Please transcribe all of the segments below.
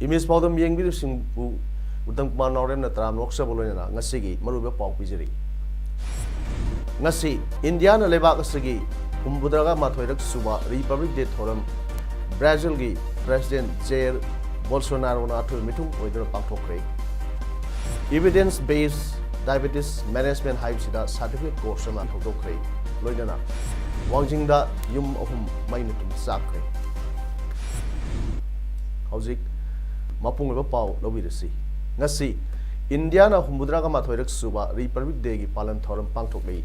Imis Podam Yang Birising Utang Manoran na Tram Loksa Bolona, Nasigi, Maruba Pong Pizeri. Nasi, Indiana Levaka Sigi, Umbudraga Matoirak Suba, Republic de Thorum, Brazil Gi, President Jair Bolsonaro Natu Mitum with the Pantokre. Evidence based diabetes management Hybsida certificate course and Tokre, Loidana, Wangjinda Yum Ohum Mainitum Sakre. Howzik? Mapung leba pau lobirasi ngasi Indiana humbudraga mathoirak suba Republic Day gi palan thoram pangthok lei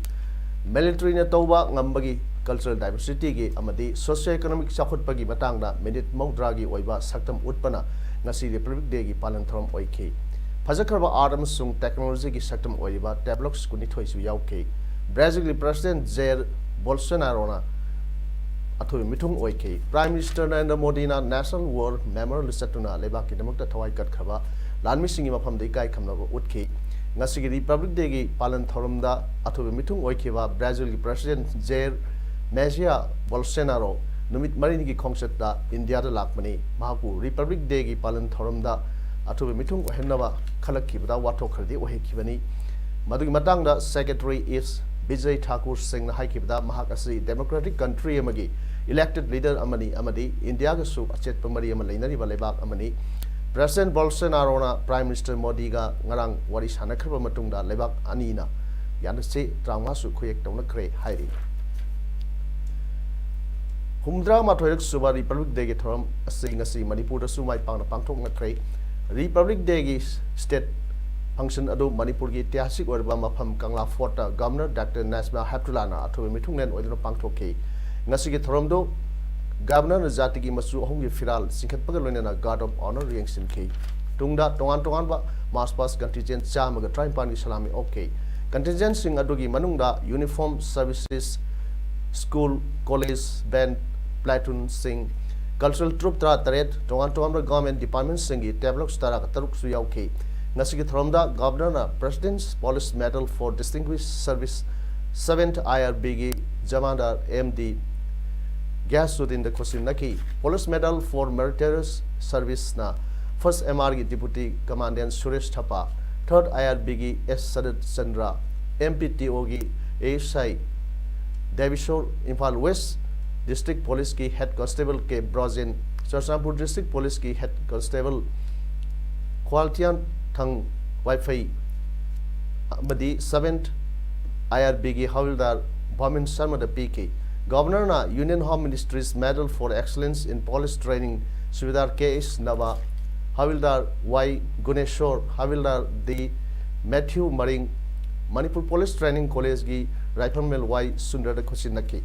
military na tawba ngambagi cultural diversity gi amadi socio economic chakhutpa gi matangda minute mawdra gi oiba saktam utpana ngasi Republic Day gi palan thoram oike phajakharba art amsung technology gi saktam oiba develops kuni thoisu yauke Brazil gi president Jair Bolsonaro na Athu Mitung Oike, Prime Minister Narendra Modi na National War Memorial Satuna Leba ki damakta thawai kat khaba Lanmi Singh mafam dei kai khamna utke ngasi gi Republic Day gi palan thoramda Athu Mitung Oike ba Brazil gi President Jair Messias Bolsonaro numit marini gi khongset da India da lakmani mahaku Republic Day gi palan thoramda Athu Mitung ohenna ba khalak ki bada wathok khardi ohe kibani madugi matang da Secretary is Vijay Thakur Singh na haikibda mahak asi democratic country amagi elected leader amadi India ga su achet pamari ama leinari ba lebak amani President Bolsonaro na Prime Minister Modi ga ngarang wari sanakhaba matungda lebak ani na yanse trauma su khoyek tawna kre hairi humdra ma thoirak suba Republic Day ge thoram ngasi Manipur da su mai pangna pangthok na kre Republic Day ge state function adu Manipur gi tiasik orba mafam Kangla Fort Governor Dr. Nasma Heptulana athu mithungnen oidno pangthoke ngasi gi thoromdo Governor Jati gi masu ahum gi firal singkhat pagal loina Guard of Honor reaction ke tungda tongan ba mass pass contingent chama ga try pan gi salami okay contingent sing adu gi manungda uniform services school college band platoon sing cultural troop tra taret tongan ba government department sing gi tablock stara ka taruk su yauke ngasi gi thoromda Governor na President's Police Medal for Distinguished Service 7th IRB gi Jamandar MD Gyasuddin the Khosim naki Police Medal for Meritorious Service na First MR gi Deputy Commandant Suresh Thapa 3rd IRB gi S Sadat Chandra MPTO gi ASI Devishore Imphal West District Police ki Head Constable K Brazin Churchanpur District Police ki Head Constable Kwaltian Thang Wi-Fi Madi 7th IRB gi Havildar Bhamin Sharma the PK Governor na Union Home Ministry's Medal for Excellence in Police Training Subedar KS Nava Havildar Y Guneshwar Havildar D Matthew Maring Manipur Police Training College gi Rifleman Y Sundar the Khosin naki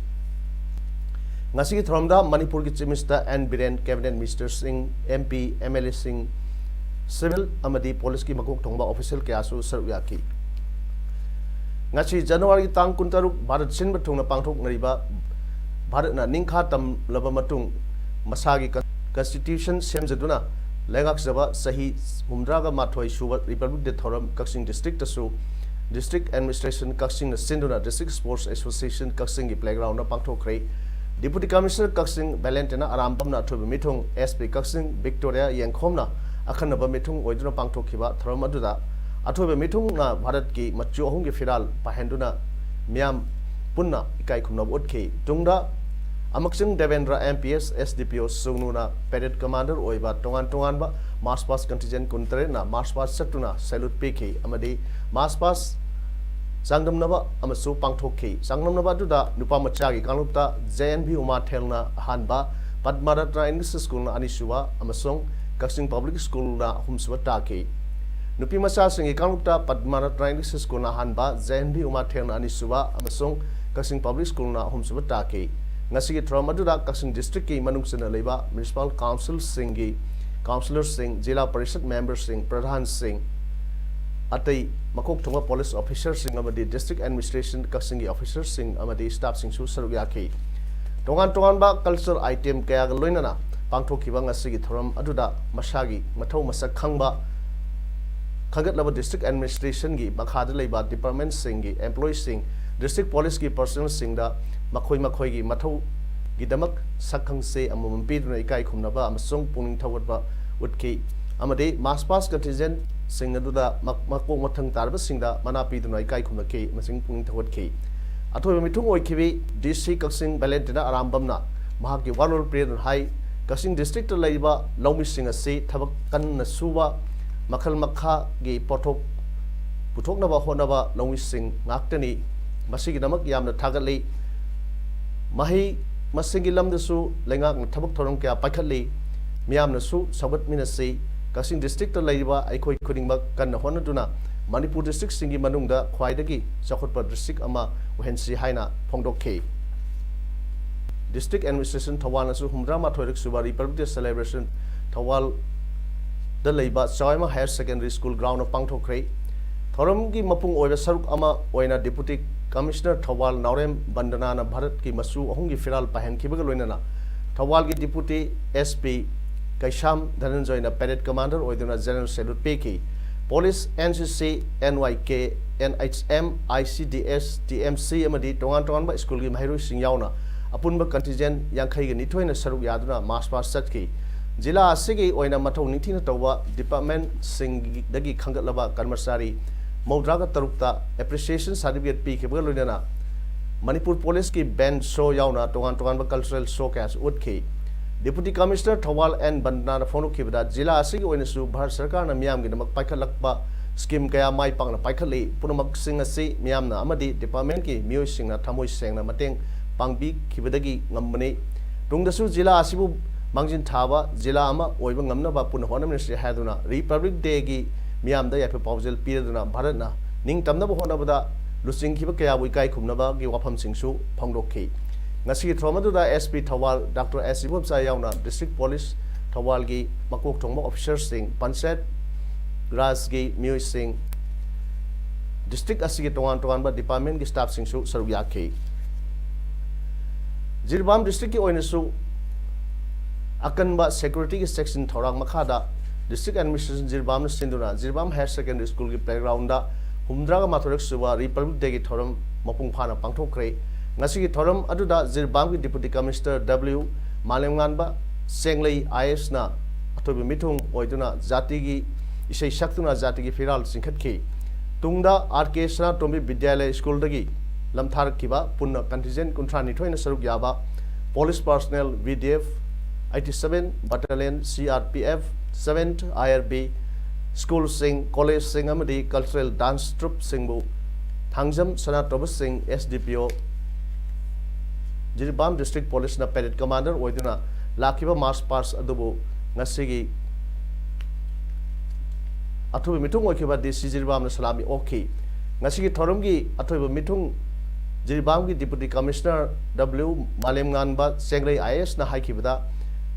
ngasi gi thramda Manipur gi Chief Minister N Biren Cabinet Minister Singh MP MLA Singh Civil amadi police ki makok thongba official kya su sarya ki ngasi January tang kuntaruk Bharat sinba thongna pangthok ngariba Bharat na ningkha tam laba matung masagi constitution semjaduna legak saba sahi humdraga mathoi suba Republic de Thoram Kaksing district su district administration Kaksing na sinduna district sports association Kaksing gi playground na pangthok kre Deputy Commissioner Kaksing Valentina Arambam na thobi mithong SP Kaksing Victoria Yengkhomna akhanaba mithung oiduna pangthokhiba thoram aduda athobe mithung na Bharat ki machu ahum gi firal pahenduna miam punna ikai khumna utkhe tungda amaksing Devendra MPS SDPO sungnuna parade commander oiba tongan ba march past contingent kuntre na march past satuna salute pk amadi march past sangdamnaba amasu pangthokhe sangdamnaba duda nupa macha gi kanglupta JNB Uma Thelna hanba Padmaratna English School na anisuwa amasong Kaksing Public School na humsuwa take nupi masa singi kanglupta Padmaratna English School na hanba JNB Uma Thelna anisuwa amasong Kaksing Public School na humsuwa take ngasi throm aduda Kaching district ki manung sina leiba municipal council singi councillor sing jila parishad member sing pradhan sing atai makok thonga police officer sing amadi district administration Kaching gi officer sing amadi staff sing su saruk yakhi tongan ba cultural item kaya loinana pangthokiba ngasi gi throm aduda masagi mathau masak khangba khagat laba district administration gi makhada leiba department sing gi employees sing district police ki personnel sing da makhoi gi mathau gi damak sakhang se amum piduna ikai khumnaba amasung puning thawatba utki amade mass pass contingent sing aduda makok mathang tarba singda mana piduna ikai khumnake masing puning thawatki athoi mithung oikhibi DC Kaching Valentina Arambamna mahaki warlol president hai Kaching district leiba lawmi sing ase thabak kan na suwa makhal makha gi pothok puthoknaba honaba lawmi sing ngaktani masigi damak yamna thagatli mahi masingi lamdasu lengak thabak thorom kya paikhatli miyamna su sabat minasi Kaching district leiba aikoi khudingmak kan honaduna Manipur district singi manungda khwaidagi chakhotpa district ama uhensi haina phongdokhe district administration thawal asu humrama thoirik suba Republic Day celebration thawal da leiba Chaima higher secondary school ground of pangthokre thorom gi mapung oiba saruk ama oina deputy commissioner thawal Naurem Bandana na Bharat ki masu ahung gi firal pahen khibaga loinana thawal gi deputy SP Kaisham Dhananjoy na parade commander oiduna general salute peki Police NCC NYK NHM ICDS TMC amadi tongan ba school gi mahairu sing yauna apunba contingent yankhai gi nithoina saruk yaduna mass pass satki jila asigi oina mathau ningthina tawwa department sing dagi khangatlaba karmasari maudraga tarukta appreciation certificate pi ke loinana Manipur police ki band show yauna tongan ba cultural show kas utki Deputy Commissioner Thawal N Bandana phonu khibda jila asigi oina su Bharat Sarkar na miyam gi namak paikhalakpa scheme kaya mai pangna paikhali punamak sing asi miyamna amadi department ki miyoi singna thamoi sengna mateng pangbi khibadagi ngambani tungdasu jila asibu mangjin thaba jila ama oiba ngamna ba pun hona ministry haduna Republic Day gi miyamda yape paujel piraduna Bharatna ning tamna bo hona bada lusing khiba kaya bui kai khumna ba gi wafam singsu phongdokhi ngasi thromadu da SP Thawal Dr. S. Ibumsa yauna district police Thawal gi makok thongma officers sing panchayat Raj gi miyoi sing district asigi tongan ba department gi staff sing su saruk yakhe Jirbam district ki oina su akan ba security ki section thorang makhada district administration Jirbam na sinduna Jirbam higher secondary school ki playground da humdraga mathorek suba Republic Day gi thoram mapung phana pangthokre ngasi ki thoram aduda Jirbam ki deputy commissioner W Malemnganba Senglei IS na athobi mithung oiduna jati gi isai saktuna jati gi firal singkhatki tungda RK Sana Tombi Vidyalaya school dagi lamthar kiba punna contingent kuntrani thoina saruk yaba police personnel VDF 87 battalion CRPF 7th IRB school sing college sing amadi cultural dance troupe singbu thangjam Sana Tobas Singh SDPO Jirbam district police na parade commander oiduna lakiba march past adubu ngasigi athobi mithung oikiba DC Jirbam na salami okay ngasigi thoromgi athobi mithung Jirbam gi deputy commissioner W Malemnganba Senglei IS na haikibada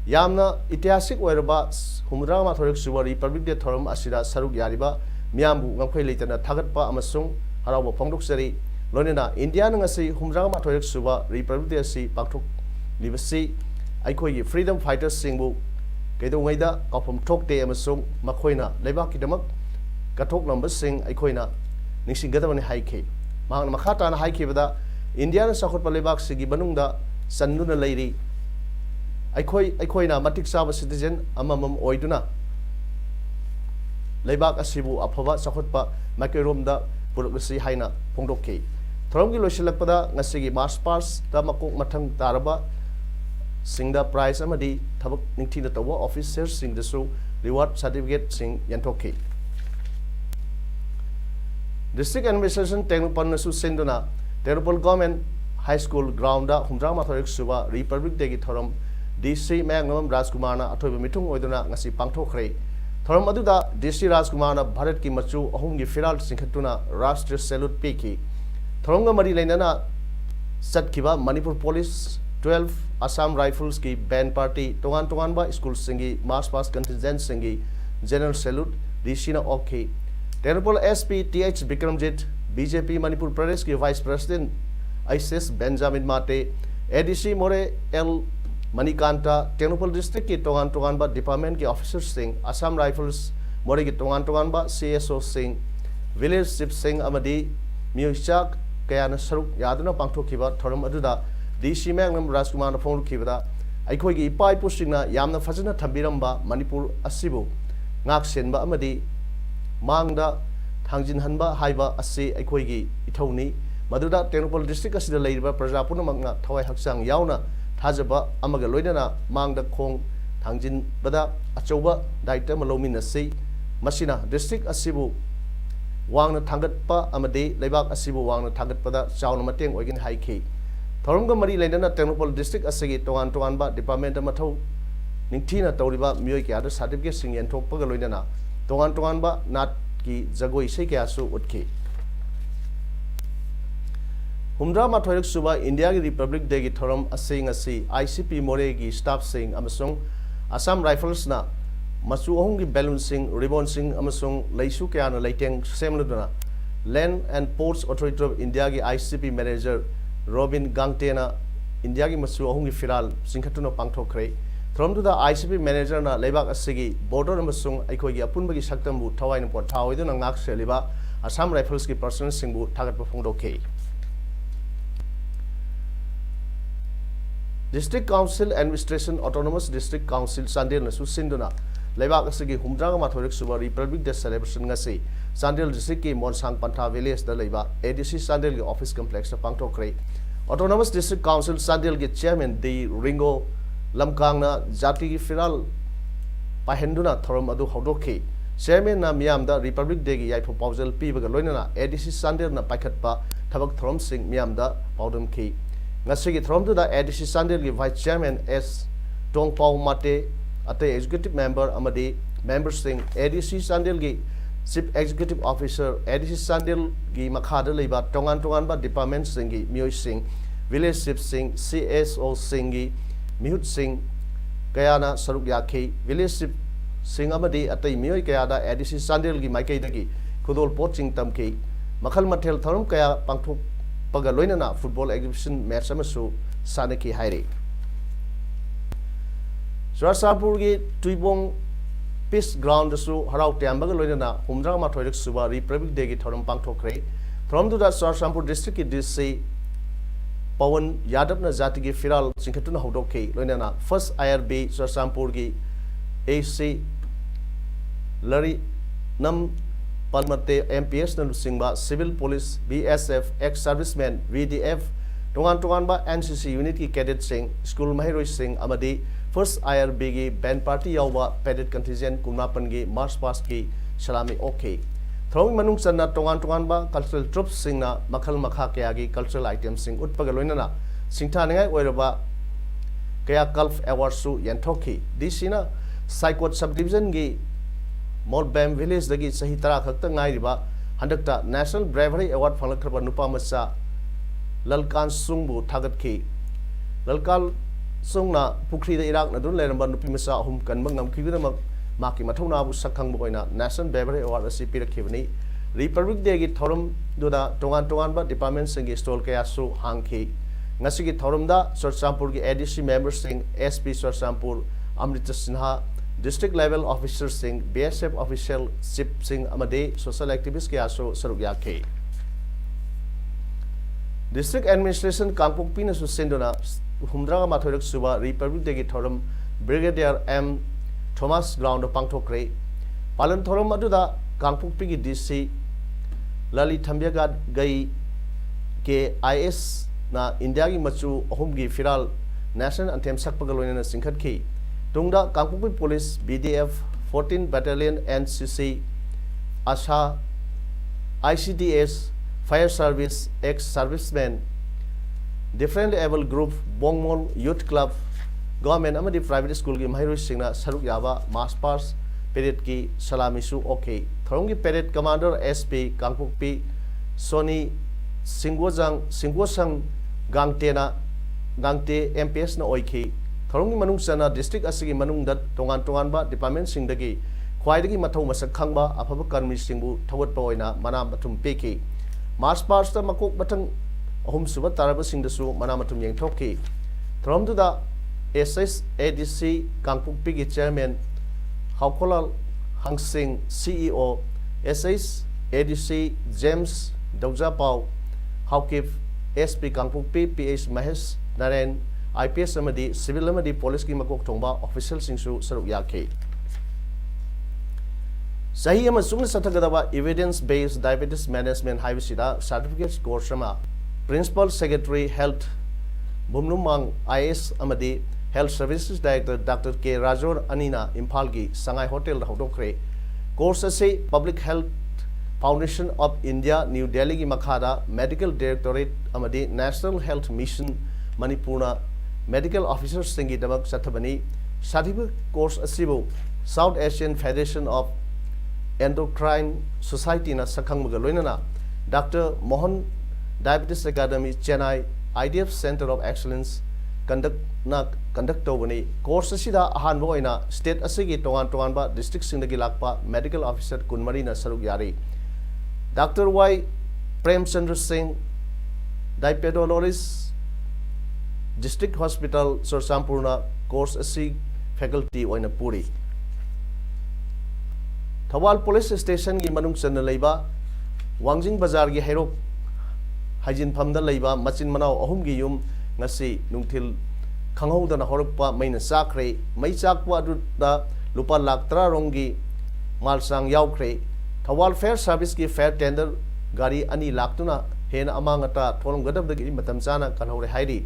yamna itisik oiraba humra ma thorek suba Republic Day thorom asida saruk yariba miyambu ngakhui leitana thagatpa amasung harawa phongdoksari loinena India ngasi humra ma thorek suba Republic Day si pakthok libasi aikoi gi freedom fighters singbu kedo ngaida kafam thokte amasung makhoina lebak kidamak kathok number sing aikoina ningsinggadabani haikhe mahang makhata na haikibada India na sakhot palebak sigi banungda sannuna leiri aikoina matik saba citizen amamam oiduna lebak asibu aphaba sakhotpa makeromda purukasi haina phongdokhe thoromgi loisilakpada ngasigi march pass da makok mathang taraba singda prize amadi thabak ningthina tawa officers singdasu reward certificate sing yantokhe district administration Tengnopan nasu senduna Tengnopan government high school ground da humra mathorik suba Republic Day gi thorom DC Mayangamam Rajkumar na athoiba mithung oiduna ngasi pangthokre thorom aduda DC Rajkumar na Bharat ki machu ahum gi firal singkhatuna Rashtriya salute peki thoromga mari leinana satkiba Manipur police 12 Assam Rifles की band party तोगान तोगान बा school सिंगी march pass contingent सिंगी general salute रिशीना ओके territorial SP टीएच Vikramjit BJP Manipur Pradesh के vice president ICS Benjamin Mate ADC Moreh L Manikanta territorial district की तोगान तोगान बा डिपार्टमेंट के ऑफिसर सिंह असम राइफल्स मोरे की तोगान तोगान बा CSO Singh village chief Singh अमदी म्यूजिक कयान सरुक यादना पांथोखिबा थोरम अदुदा डीसी मैंगनम राजकुमार फोंखिबदा अखोगी इपा इपुसिंगना यामना फजना थंबिरंबा Manipur असिबु ngak senba amadi mangda thangjin hanba haiba ase akhoi ithoni maduda Tengnoupal district asida leiba praja punamangna thawai haksang yauna thajaba amaga loinana mangda khong thangjin bada achoba daita malomin ase masina district asibu wangna thangatpa amade leibak asibu wangna thangatpada chauna mateng oigin haiki thoromga mari leinana Tengnoupal district asegi togan togan ba department amathau निंगथीना तौरिबा मियोय क्या certificate Singh एंथोकपगा लोइनना तोगान तोगान बा नाट की जगोई से क्या सु उठके हुमद्रा माथोरक सुबा India की रिपब्लिक डे की थोरम असिंग असि आईसीपी मोरे की स्टाफ सिंह अमसुंग असम राइफल्स ना मचु अहुंग की बैलून सिंह रिबन सिंह अमसुंग लैसु क्या न लैटेंग सेमलुदना land and ports authority of India की आईसीपी मैनेजर रॉबिन गांगटेना इंडिया की मचु अहुंग की फिराल सिंखतुनो पांगथोखरे From to the ICP manager na lebak asigi border amasung aikogi apunbagi saktambu thawai napor thawaiduna ngak seliba Assam Rifles ki personnel singbu thagat phongdoke District Council Administration Autonomous District Council Sandel na susinduna lebak asigi humdrang mathorik suba Republic Day celebration ngasi Sandel district ki Monsang Pantha village da leba ADC Sandel ki office complex na pangthokre Autonomous District Council Sandel ki chairman D Ringo लमकांगना जाति की फिराल पाहेंदुना theorem अदु हौदोखे chairman ना मियामदा Republic Day की याइफो पाउजल पीबगा लोइनना ADC Chandel ना पाइखतपा थबक थोरम सिंह मियामदा पाउदमखि ngasi थोरम दुदा एडीसी संडेल की vice chairman S Tongpau Mate अते एग्जीक्यूटिव मेंबर अमदी मेंबर सिंह एडीसी संडेल की chief executive officer ADC Chandel की मखादा लेबा टोंगान टोंगान बा डिपार्टमेंट सिंह की मियोय Singh village chief Singh CSO Singh की मिहुत सिंह कयाना सरुक याखे विलेज चिफ सिंह अमदी अतई मियोय कयादा एडीसी संडेल की माइकैदगी खुदोल पोचिंग तमखे मखल मथेल थरम कया पांथोक पगा लोइनना फुटबॉल एग्जिबिशन मैच अमसु सानकी हाइरे चुराचांपुर की तुइबोंग पीस ग्राउंड सु हराव त्यामबगा लोइनना हुमद्रा माथोइरक सुबा रिपब्लिक डे की थरम पांथोखरे थरम दुदा चुराचांपुर डिस्ट्रिक्ट की डीसी पवन यादव न जाति की फिराल चिंखतुन हौदोखे लोइनना फर्स्ट आईआरबी चुराचांपुर की एसी लरी नम पलमते एमपीएस न लुसिंगबा civil police BSF ex serviceman VDF तोगान तोगान बा एनसीसी यूनिट की कैडेट सिंह स्कूल महिरोय सिंह अमदी फर्स्ट आईआरबी की बैंड पार्टी यावबा पैडेट कंटिजेंट कुमापन की मार्च पास्ट की सलामी ओके थ्रोइंग मनुंग चन्ना तोगान तोगान बा कल्चरल ट्रुप्स सिंगना मखल मखा कया की कल्चरल आइटम सिंग उत्पगा लोइनना सिंथानिंगाय ओइरबा कया कल्फ अवार्ड सु यंथोखी दिसिना साइकोट सब डिवीजन की मोरबैम विलेज दगी सही तरा खक्ता ngairiba handakta national bravery award phanglakhraba nupa macha lalkan sungbu thagatki lalkal sungna pukhri da irak na dun leramba nupi macha ahum kanba ngamkhibina maki mathona bu sakhang boina national bravery award asi pirakhibani republic day gi thorum duda tongan tongan ba department singi stall kaya su hangki ngasi gi thorum da Churachandpur ki adc member sing sp Churachandpur Amrita Sinha District level officer Singh, BSF official Chief Singh Amade, social activist के आसो सरुग्या के District Administration Kangpokpi न सुसेंदोना हुमद्रा माथोरक सुबा Republic Day की theorem brigadier M Thomas ground पांगथोक्रे पालन theorem अदुदा Kangpokpi की DC लली थंबियागा गई के आईएस ना इंडिया की मचु अहुम की फिराल नेशनल एंथेम सकपगलोइना सिंखत की Tungda Kangpokpi Police, BDF, 14 Battalion, NCC, ASHA, ICDS, Fire Service, ex-servicemen, different able group, Bongmol Youth Club, government amadi private school ki mahiroi singna saruk yaba mass pass period ki salami su okay. Thoronggi period commander SP Kangpokpi Sony Singwosang Gangtena Gangte MPS na oiki Thorong manung sana district asigi manung dat tongan ba department singdagi khwaidagi mathau masak khangba afaba karmi singbu thawat pa oina mana mathum peki March ta makok batang ahum suba taraba singdasu mana mathum yeng thokki Throm tu da SSADC Kangpuk Pigi Chairman Haukolal Hangsing CEO SSADC James Dauja Pau Haukip SP Kangpuk PH Mahesh Naren IPS amadi civil amadi police ki makok thongba official singsu saruk yake sahi ama sungna sathagadaba evidence based diabetes management haibisida certificate course ama principal secretary health Bumlumang IS amadi health services director Dr. K Rajor Anina Imphal gi Sangai hotel da hodokre course ase public health foundation of India New Delhi gi makhada medical directorate amadi national health mission Manipurna medical officers singi damak sathabani certificate course asibu South Asian Federation of Endocrine Society na sakhang magaloinana Dr. Mohan Diabetes Academy Chennai IDF Center of Excellence conduct tobani course asida ahanba oina state asigi tongan ba district singdagi lakpa medical officer kunmari na saruk yari Dr. Y Premchandra Singh diabetologist District Hospital Sursampurna course asi faculty oina puri Thawal Police Station gi manung channa leiba Wangjing Bazar gi Hairok Hajin Phamda leiba machin manau ahum gi yum ngasi nungthil khanghodana horokpa maina sakre mai chakpa da lupa lakh 3 rongi malsang yaukre Thawal Fair Service gi fair tender gari ani laktuna hena amangata tholom gadab dagi matam chana kanhore hairi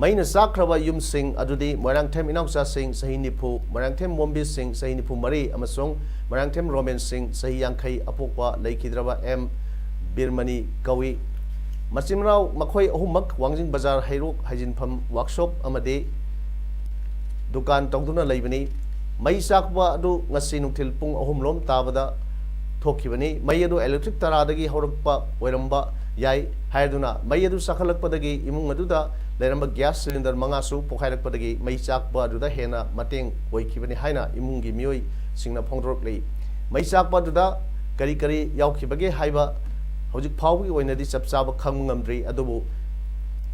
Maina sakraba yum sing adudi Marangthem Inausa Singh sahi nipu Marangthem Mombi Singh sahi nipu mari amasong Marangthem Roman Singh sahi yangkai apokwa laikidraba M Birmani Kawi Machimrao makhoi ahumak Wangjing Bazar Hairok Hajinpham workshop amade dukan tongduna leibani mai sakba adu ngasi nungthil pung ahum lom tabada thokibani mai adu electric taradagi horokpa oiramba yai haiduna mai adu sakhalakpadagi imung aduda Leramba gas cylinder mangasu pokhairakpadagi mai chakpa aduda hena mateng oikibani haina imungi mioi singna phongdrok lei mai chakpa aduda kari yaukibage haiba hojik phawgi oinadi chapchaba khangngamdri adubu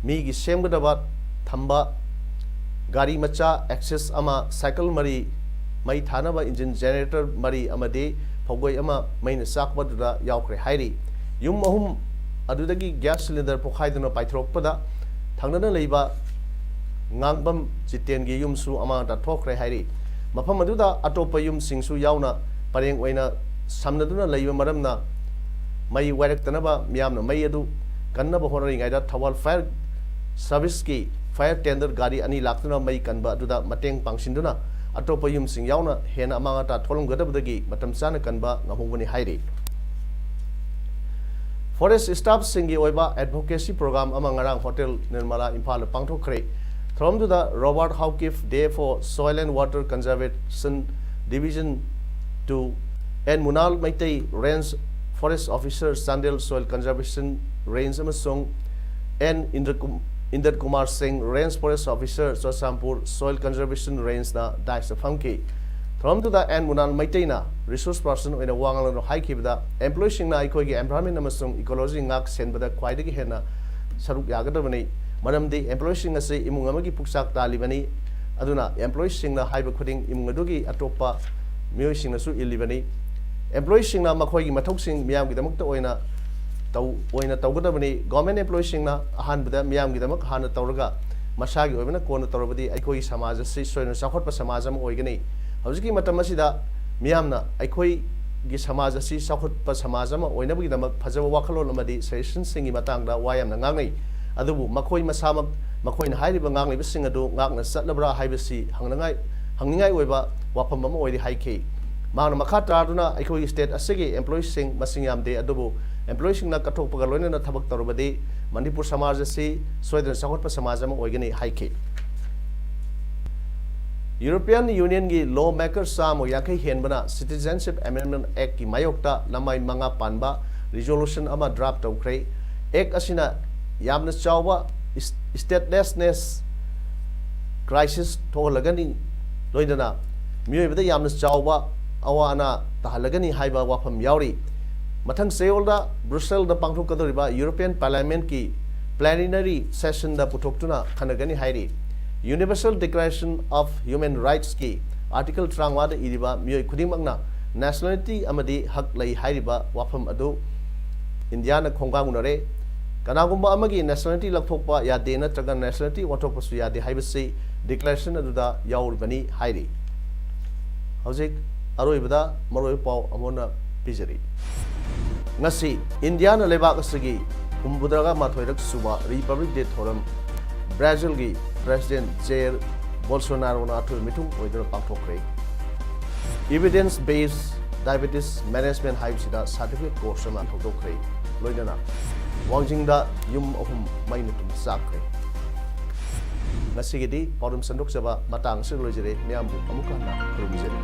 mi gi semgadaba thamba gari macha access ama cycle mari mai thanaba engine generator mari amade phogoi ama maina sakpa aduda yaukre hairi yum ahum adudagi gas cylinder pokhaiduna paithroppada Thangnana leiba ngangbam jitengi yumsu ama da thokre hairi mafam aduda atopa yum singsu yauna pareng oina samnaduna leiba maramna mai warektanaba miyamna mai adu kannaba horari ngaida Thawal Fire Service ki fire tender gari ani laktuna mai kanba aduda mateng pangsinduna atopa yum sing yauna hena amanga ta tholom gadabdagi matam chana kanba ngamungani hairi Forest staff singi oiba advocacy program among arang hotel Nirmala Impala Pangthokre from to the Robert Hawkif Day for Soil and Water Conservation Division 2 and Munal Maitei Range Forest Officer Sandel Soil Conservation Range Amasong and Indar Kumar Singh Range Forest Officer Sosampur Soil Conservation Range na Daisa Funky from to the and Munal Maitena resource person in a Wangal high keep the employees in Ikogi environment Amasung ecology ngak send by the Quaidagi Hena Saruk Yagadavani Madam the employees in a say Imungamagi Puksak Talibani Aduna employees in the hyper quitting Imungadugi Atopa Musing a su illibani employees in Makogi Matoxing Miam with the Mukta Oina Oina Taugadavani government employees in a hand with the Miam with the Makhana Tauraga Masagi Ovena Kona Torabadi Ikoi Samaza Siso and Sakota Samazam Oigani Hauski Matamasida Miamna Ikoi Gisamaza Si Sakota Samazama Oinabi the Pazawa Wakalo Namadi Session singing Matanga Wayam Nangani Adu Makoi Masama Makoin Haidi Bangang Singado Nagna Satlabra Hibasi Hangai Weba Wapamamo Oidi Haiki Mana Makata Aduna Ikoi State Asigi employees sing Masingam de Adobo employees in Nakatopagalona Tabak Torabadi Manipur Samaza Si Sweden Sakota Samazama Oigani Haiki European Union gi lawmakers samo yakai henbana Citizenship Amendment Act ki mayokta lamai manga panba resolution ama draft tawkre act asina yamna chawba statelessness crisis thogalagani loidana miyoi bada yamna chawba awana tahalagani haiba wafam yauri mathang Seoul da Brussels da pangthok kadoriba European Parliament ki plenary session da putoktuna khanagani hairi Universal Declaration of Human Rights ki article trangwa da iriba miyoi khudimangna nationality amadi hak lai hairiba wafam adu India na khonggangunare kanagumba amagi nationality lathokpa yade na traga nationality wathokpa su yade haibasi declaration aduda yauribani hairi hojik aroibada maroi pau amona pijari ngasi India na lebak asigi humbudraga mathoirak suba Republic Day thoram Brazil gi President Jair Bolsonaro na athu mitung oidra pangthokre evidence based diabetes management haibsida certificate course ma thokdokre loidana wangjingda yum ahum mainutum sakre ngasigidi parum sandok saba matang sig lojere miambu amuka na rumjere